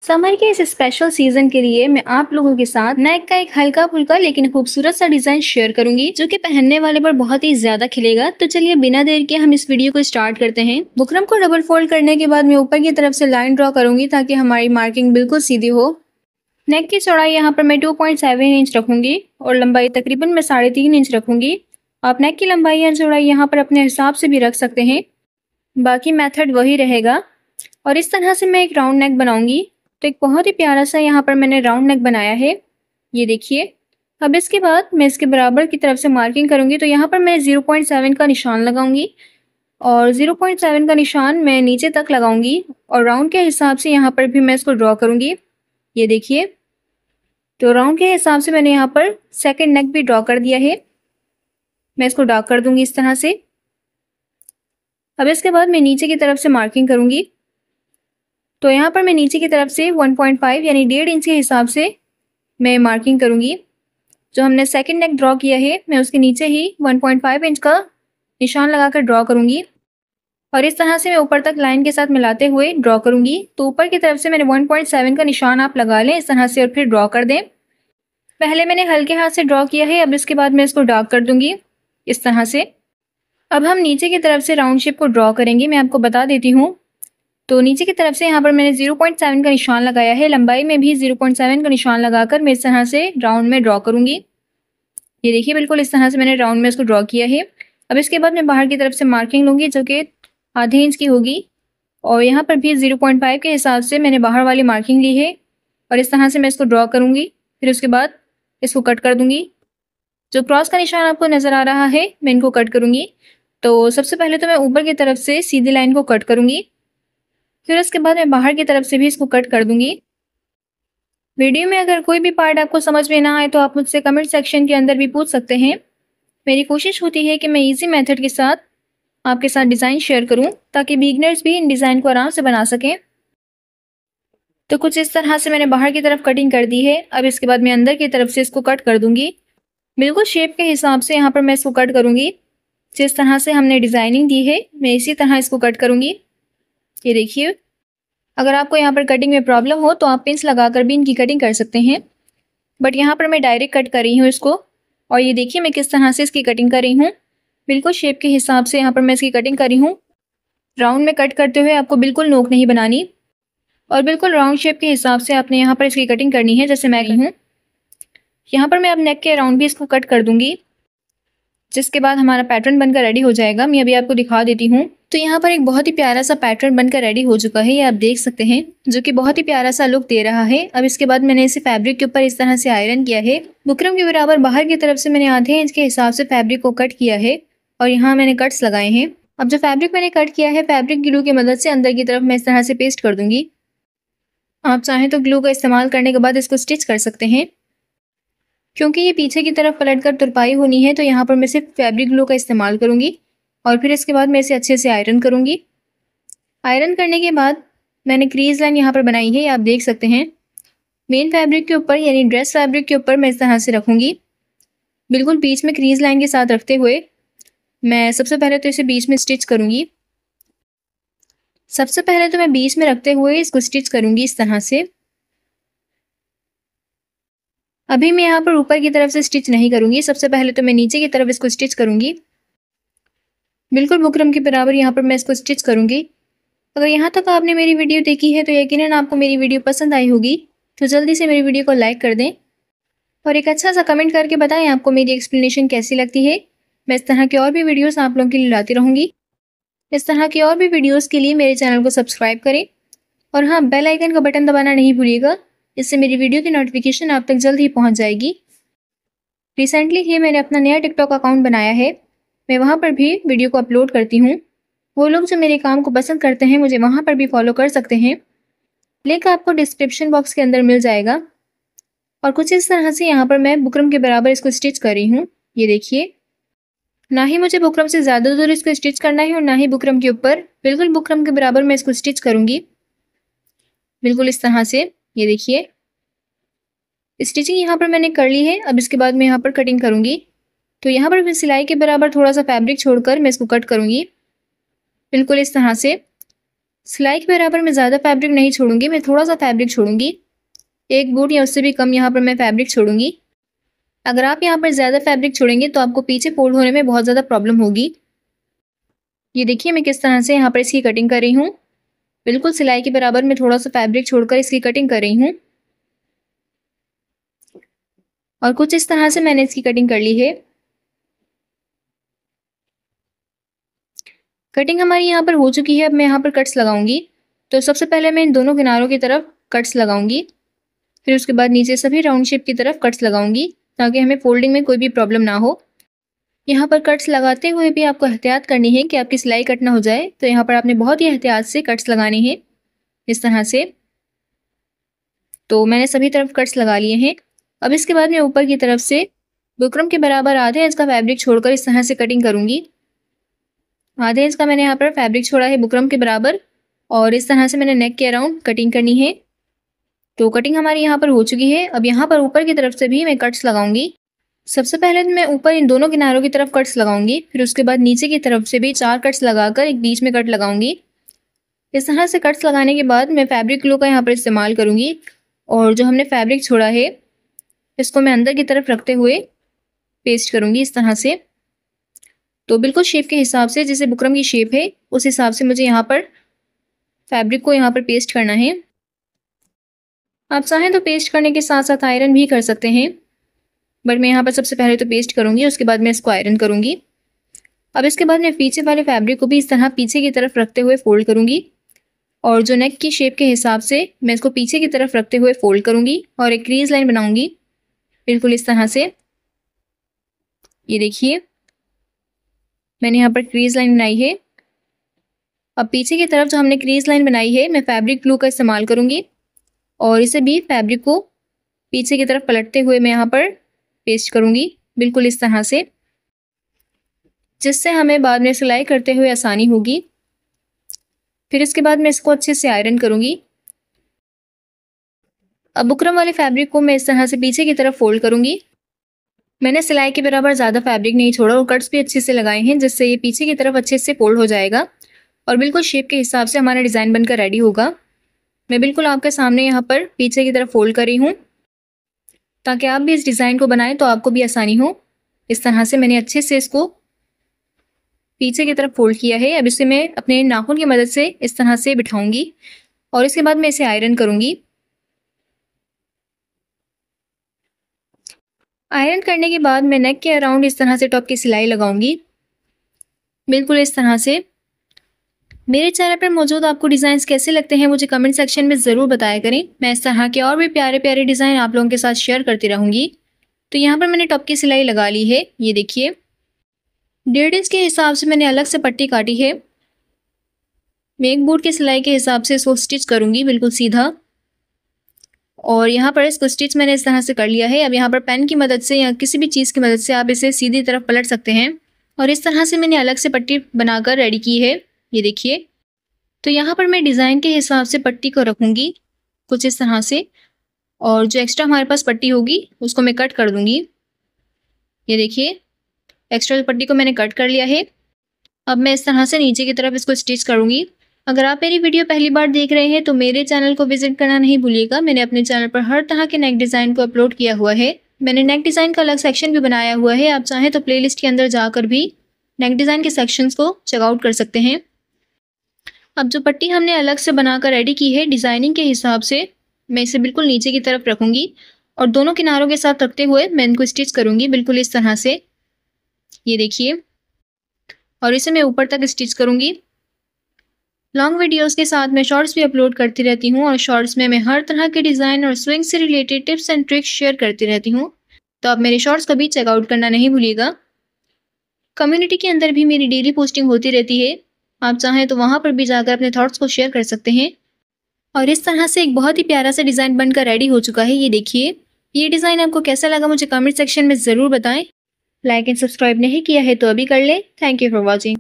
Summer के इस special season के लिए मैं आप लोगों के साथ नेक का एक हल्का फुल्का लेकिन खूबसूरत सा डिजाइन शेयर करूंगी जो कि पहनने वाले पर बहुत ही ज्यादा खिलेगा। तो चलिए बिना देर के हम इस वीडियो को स्टार्ट करते हैं। बुकरम को डबल फोल्ड करने के बाद मैं ऊपर की तरफ से लाइन ड्रॉ करूंगी ताकि हमारी मार्किंग बिल्कुल सीधी हो। नेक की चौड़ाई यहाँ पर मैं 2.7 इंच रखूंगी और लंबाई तकरीबन मैं 3.5 इंच रखूंगी। आप नेक की लंबाई या चौड़ाई यहाँ पर अपने हिसाब से भी रख सकते हैं, बाकी मेथड वही रहेगा। और इस तरह से मैं एक राउंड नेक बनाऊंगी। तो एक बहुत ही प्यारा सा यहाँ पर मैंने राउंड नेक बनाया है, ये देखिए। अब इसके बाद मैं इसके बराबर की तरफ से मार्किंग करूंगी। तो यहाँ पर मैं 0.7 का निशान लगाऊंगी और 0.7 का निशान मैं नीचे तक लगाऊंगी और राउंड के हिसाब से यहाँ पर भी मैं इसको ड्रॉ करूंगी, ये देखिए। तो राउंड के हिसाब से मैंने यहाँ पर सेकेंड नेक भी ड्रॉ कर दिया है। मैं इसको डार्क कर दूंगी इस तरह से। अब इसके बाद मैं नीचे की तरफ से मार्किंग करूंगी। तो यहाँ पर मैं नीचे की तरफ से 1.5 यानी 1.5 इंच के हिसाब से मैं मार्किंग करूंगी। जो हमने सेकंड नेक ड्रॉ किया है मैं उसके नीचे ही 1.5 इंच का निशान लगाकर ड्रॉ करूंगी और इस तरह से मैं ऊपर तक लाइन के साथ मिलाते हुए ड्रॉ करूंगी। तो ऊपर की तरफ से मैंने 1.7 का निशान आप लगा लें इस तरह से और फिर ड्रॉ कर दें। पहले मैंने हल्के हाथ से ड्रॉ किया है, अब इसके बाद मैं इसको डार्क कर दूंगी इस तरह से। अब हम नीचे की तरफ से राउंड शेप को ड्रॉ करेंगे। मैं आपको बता देती हूँ। तो नीचे की तरफ से यहाँ पर मैंने 0.7 का निशान लगाया है, लंबाई में भी 0.7 का निशान लगाकर मैं इस तरह से राउंड में ड्रॉ करूंगी, ये देखिए। बिल्कुल इस तरह से मैंने राउंड में इसको ड्रॉ किया है। अब इसके बाद मैं बाहर की तरफ से मार्किंग लूंगी जो कि आधे इंच की होगी और यहाँ पर भी 0.5 के हिसाब से मैंने बाहर वाली मार्किंग ली है और इस तरह से मैं इसको ड्रॉ करूंगी। फिर उसके बाद इसको कट कर दूंगी। जो क्रॉस का निशान आपको नजर आ रहा है मैं इनको कट करूंगी। तो सबसे पहले तो मैं ऊपर की तरफ से सीधी लाइन को कट करूंगी, फिर उसके बाद मैं बाहर की तरफ से भी इसको कट कर दूंगी। वीडियो में अगर कोई भी पार्ट आपको समझ में ना आए तो आप मुझसे कमेंट सेक्शन के अंदर भी पूछ सकते हैं। मेरी कोशिश होती है कि मैं इजी मेथड के साथ आपके साथ डिज़ाइन शेयर करूं ताकि बिगिनर्स भी इन डिज़ाइन को आराम से बना सकें। तो कुछ इस तरह से मैंने बाहर की तरफ कटिंग कर दी है। अब इसके बाद मैं अंदर की तरफ से इसको कट कर दूंगी। बिल्कुल शेप के हिसाब से यहाँ पर मैं इसको कट करूंगी। जिस तरह से हमने डिज़ाइनिंग दी है मैं इसी तरह इसको कट करूंगी, ये देखिए। अगर आपको यहाँ पर कटिंग में प्रॉब्लम हो तो आप पिंस लगाकर भी इनकी कटिंग कर सकते हैं, बट यहाँ पर मैं डायरेक्ट कट कर रही हूँ इसको। और ये देखिए मैं किस तरह से इसकी कटिंग कर रही हूँ। बिल्कुल शेप के हिसाब से यहाँ पर मैं इसकी कटिंग कर रही हूँ। राउंड में कट करते हुए आपको बिल्कुल नोक नहीं बनानी और बिल्कुल राउंड शेप के हिसाब से आपने यहाँ पर इसकी कटिंग करनी है जैसे मैं कही हूँ। यहाँ पर मैं अब नेक के अराउंड भी इसको कट कर दूंगी, जिसके बाद हमारा पैटर्न बनकर रेडी हो जाएगा। मैं अभी आपको दिखा देती हूँ। तो यहाँ पर एक बहुत ही प्यारा सा पैटर्न बनकर रेडी हो चुका है, ये आप देख सकते हैं, जो कि बहुत ही प्यारा सा लुक दे रहा है। अब इसके बाद मैंने इसे फैब्रिक के ऊपर इस तरह से आयरन किया है। बुकरम के बराबर बाहर की तरफ से मैंने आधे इंच के हिसाब से फैब्रिक को कट किया है और यहाँ मैंने कट्स लगाए हैं। अब जो फैब्रिक मैंने कट किया है फैब्रिक ग्लू की मदद से अंदर की तरफ मैं इस तरह से पेस्ट कर दूंगी। आप चाहें तो ग्लू का इस्तेमाल करने के बाद इसको स्टिच कर सकते हैं। क्योंकि ये पीछे की तरफ पलट कर तुरपाई होनी है तो यहाँ पर मैं सिर्फ फैब्रिक ग्लू का इस्तेमाल करूँगी और फिर इसके बाद मैं इसे अच्छे से आयरन करूँगी। आयरन करने के बाद मैंने क्रीज लाइन यहाँ पर बनाई है, ये आप देख सकते हैं। मेन फैब्रिक के ऊपर यानी ड्रेस फैब्रिक के ऊपर मैं इस तरह से रखूँगी, बिल्कुल बीच में क्रीज लाइन के साथ रखते हुए मैं सबसे पहले तो इसे बीच में स्टिच करूँगी। सबसे पहले तो मैं बीच में रखते हुए इसको स्टिच करूँगी इस तरह से। अभी मैं यहाँ पर ऊपर की तरफ से स्टिच नहीं करूँगी, सबसे पहले तो मैं नीचे की तरफ इसको स्टिच करूँगी। बिल्कुल बुकरम के बराबर यहाँ पर मैं इसको स्टिच करूँगी। अगर यहाँ तक आपने मेरी वीडियो देखी है तो यकीनन आपको मेरी वीडियो पसंद आई होगी। तो जल्दी से मेरी वीडियो को लाइक कर दें और एक अच्छा सा कमेंट करके बताएं आपको मेरी एक्सप्लेनेशन कैसी लगती है। मैं इस तरह की और भी वीडियोस आप लोगों के लिए लाती रहूँगी। इस तरह की और भी वीडियोस के लिए मेरे चैनल को सब्सक्राइब करें और हाँ, बेल आइकन का बटन दबाना नहीं भूलिएगा, इससे मेरी वीडियो की नोटिफिकेशन आप तक जल्द ही पहुँच जाएगी। रिसेंटली ही मैंने अपना नया टिकटॉक अकाउंट बनाया है, मैं वहाँ पर भी वीडियो को अपलोड करती हूँ। वो लोग जो मेरे काम को पसंद करते हैं मुझे वहाँ पर भी फॉलो कर सकते हैं, लिंक आपको डिस्क्रिप्शन बॉक्स के अंदर मिल जाएगा। और कुछ इस तरह से यहाँ पर मैं बुकरम के बराबर इसको स्टिच कर रही हूँ, ये देखिए। ना ही मुझे बुकरम से ज़्यादा दूर इसको स्टिच करना है और ना ही बुकरम के ऊपर, बिल्कुल बुकरम के बराबर मैं इसको स्टिच करूँगी, बिल्कुल इस तरह से, ये देखिए। स्टिचिंग यहाँ पर मैंने कर ली है। अब इसके बाद मैं यहाँ पर कटिंग करूँगी। तो यहाँ पर मैं सिलाई के बराबर थोड़ा सा फैब्रिक छोड़कर मैं इसको कट करूँगी, बिल्कुल इस तरह से। सिलाई के बराबर मैं ज़्यादा फैब्रिक नहीं छोड़ूंगी, मैं थोड़ा सा फैब्रिक छोड़ूंगी, 1 बूट या उससे भी कम यहाँ पर मैं फैब्रिक छोड़ूंगी। अगर आप यहाँ पर ज़्यादा फैब्रिक छोड़ेंगे तो आपको पीछे फोल्ड होने में बहुत ज़्यादा प्रॉब्लम होगी। ये देखिए मैं किस तरह से यहाँ पर इसकी कटिंग कर रही हूँ। बिल्कुल सिलाई के बराबर मैं थोड़ा सा फैब्रिक छोड़कर इसकी कटिंग कर रही हूँ और कुछ इस तरह से मैंने इसकी कटिंग कर ली है। कटिंग हमारी यहाँ पर हो चुकी है। अब मैं यहाँ पर कट्स लगाऊंगी। तो सबसे पहले मैं इन दोनों किनारों की तरफ कट्स लगाऊंगी, फिर उसके बाद नीचे सभी राउंड शेप की तरफ कट्स लगाऊंगी ताकि हमें फोल्डिंग में कोई भी प्रॉब्लम ना हो। यहाँ पर कट्स लगाते हुए भी आपको एहतियात करनी है कि आपकी सिलाई कट ना हो जाए, तो यहाँ पर आपने बहुत ही एहतियात से कट्स लगाने हैं इस तरह से। तो मैंने सभी तरफ कट्स लगा लिए हैं। अब इसके बाद मैं ऊपर की तरफ से बुकरम के बराबर आधे इंच का फैब्रिक छोड़कर इस तरह से कटिंग करूंगी। आधे इंच का मैंने यहाँ पर फैब्रिक छोड़ा है बुकरम के बराबर और इस तरह से मैंने नेक के अराउंड कटिंग करनी है। तो कटिंग हमारी यहाँ पर हो चुकी है। अब यहाँ पर ऊपर की तरफ से भी मैं कट्स लगाऊंगी। सबसे पहले मैं ऊपर इन दोनों किनारों की तरफ कट्स लगाऊंगी, फिर उसके बाद नीचे की तरफ से भी 4 कट्स लगाकर एक बीच में कट लगाऊंगी। इस तरह से कट्स लगाने के बाद मैं फैब्रिक ग्लू का यहाँ पर इस्तेमाल करूंगी और जो हमने फैब्रिक छोड़ा है इसको मैं अंदर की तरफ रखते हुए पेस्ट करूंगी इस तरह से। तो बिल्कुल शेप के हिसाब से, जैसे बुकरम की शेप है उस हिसाब से मुझे यहाँ पर फैब्रिक को यहाँ पर पेस्ट करना है। आप चाहें तो पेस्ट करने के साथ साथ आयरन भी कर सकते हैं, बट मैं यहाँ पर सबसे पहले तो पेस्ट करूंगी, उसके बाद मैं इसको आयरन करूंगी। अब इसके बाद मैं पीछे वाले फैब्रिक को भी इस तरह पीछे की तरफ रखते हुए फोल्ड करूंगी और जो नेक की शेप के हिसाब से मैं इसको पीछे की तरफ रखते हुए फोल्ड करूंगी और एक क्रीज लाइन बनाऊंगी बिल्कुल इस तरह से। ये देखिए मैंने यहाँ पर क्रीज लाइन बनाई है। अब पीछे की तरफ जो हमने क्रीज लाइन बनाई है मैं फैब्रिक ग्लू का इस्तेमाल करूंगी और इसे भी फैब्रिक को पीछे की तरफ पलटते हुए मैं यहाँ पर पेस्ट करूंगी बिल्कुल इस तरह से, जिससे हमें बाद में सिलाई करते हुए आसानी होगी। फिर इसके बाद मैं इसको अच्छे से आयरन करूंगी। अब बुकरम वाले फैब्रिक को मैं इस तरह से पीछे की तरफ फोल्ड करूंगी। मैंने सिलाई के बराबर ज़्यादा फैब्रिक नहीं छोड़ा और कट्स भी अच्छे से लगाए हैं, जिससे ये पीछे की तरफ अच्छे से फोल्ड हो जाएगा और बिल्कुल शेप के हिसाब से हमारा डिज़ाइन बनकर रेडी होगा। मैं बिल्कुल आपके सामने यहाँ पर पीछे की तरफ फोल्ड कर रही हूँ ताकि आप भी इस डिज़ाइन को बनाएं तो आपको भी आसानी हो। इस तरह से मैंने अच्छे से इसको पीछे की तरफ फोल्ड किया है। अब इसे मैं अपने नाखून की मदद से इस तरह से बिठाऊंगी और इसके बाद मैं इसे आयरन करूंगी। आयरन करने के बाद मैं नेक के अराउंड इस तरह से टॉप की सिलाई लगाऊंगी बिल्कुल इस तरह से। मेरे चैनल पर मौजूद आपको डिज़ाइंस कैसे लगते हैं मुझे कमेंट सेक्शन में ज़रूर बताया करें। मैं इस तरह के और भी प्यारे प्यारे डिज़ाइन आप लोगों के साथ शेयर करती रहूँगी। तो यहाँ पर मैंने टॉप की सिलाई लगा ली है। ये देखिए 1.5 इंच के हिसाब से मैंने अलग से पट्टी काटी है। मैं एक बूट की सिलाई के हिसाब से इसको स्टिच करूँगी बिल्कुल सीधा और यहाँ पर इसको स्टिच मैंने इस तरह से कर लिया है। अब यहाँ पर पेन की मदद से या किसी भी चीज़ की मदद से आप इसे सीधी तरफ पलट सकते हैं और इस तरह से मैंने अलग से पट्टी बनाकर रेडी की है। ये देखिए तो यहाँ पर मैं डिज़ाइन के हिसाब से पट्टी को रखूँगी कुछ इस तरह से और जो एक्स्ट्रा हमारे पास पट्टी होगी उसको मैं कट कर दूँगी। ये देखिए एक्स्ट्रा पट्टी को मैंने कट कर लिया है। अब मैं इस तरह से नीचे की तरफ इसको स्टिच करूँगी। अगर आप मेरी वीडियो पहली बार देख रहे हैं तो मेरे चैनल को विजिट करना नहीं भूलिएगा। मैंने अपने चैनल पर हर तरह के नेक डिज़ाइन को अपलोड किया हुआ है। मैंने नेक डिज़ाइन का अलग सेक्शन भी बनाया हुआ है। आप चाहें तो प्लेलिस्ट के अंदर जाकर भी नेक डिज़ाइन के सेक्शंस को चेकआउट कर सकते हैं। अब जो पट्टी हमने अलग से बनाकर रेडी की है डिज़ाइनिंग के हिसाब से मैं इसे बिल्कुल नीचे की तरफ रखूँगी और दोनों किनारों के साथ रखते हुए मैं इनको स्टिच करूँगी बिल्कुल इस तरह से। ये देखिए और इसे मैं ऊपर तक स्टिच करूँगी। लॉन्ग वीडियोस के साथ मैं शॉर्ट्स भी अपलोड करती रहती हूँ और शॉर्ट्स में मैं हर तरह के डिज़ाइन और स्विंग से related tips and tricks share करती रहती हूँ। तो आप मेरे शॉर्ट्स को भी चेकआउट करना नहीं भूलिएगा। कम्युनिटी के अंदर भी मेरी डेली पोस्टिंग होती रहती है। आप चाहें तो वहाँ पर भी जाकर अपने थॉट्स को शेयर कर सकते हैं। और इस तरह से एक बहुत ही प्यारा सा डिज़ाइन बनकर रेडी हो चुका है। ये देखिए ये डिज़ाइन आपको कैसा लगा मुझे कमेंट सेक्शन में ज़रूर बताएं। लाइक एंड सब्सक्राइब नहीं किया है तो अभी कर लें। Thank you for watching.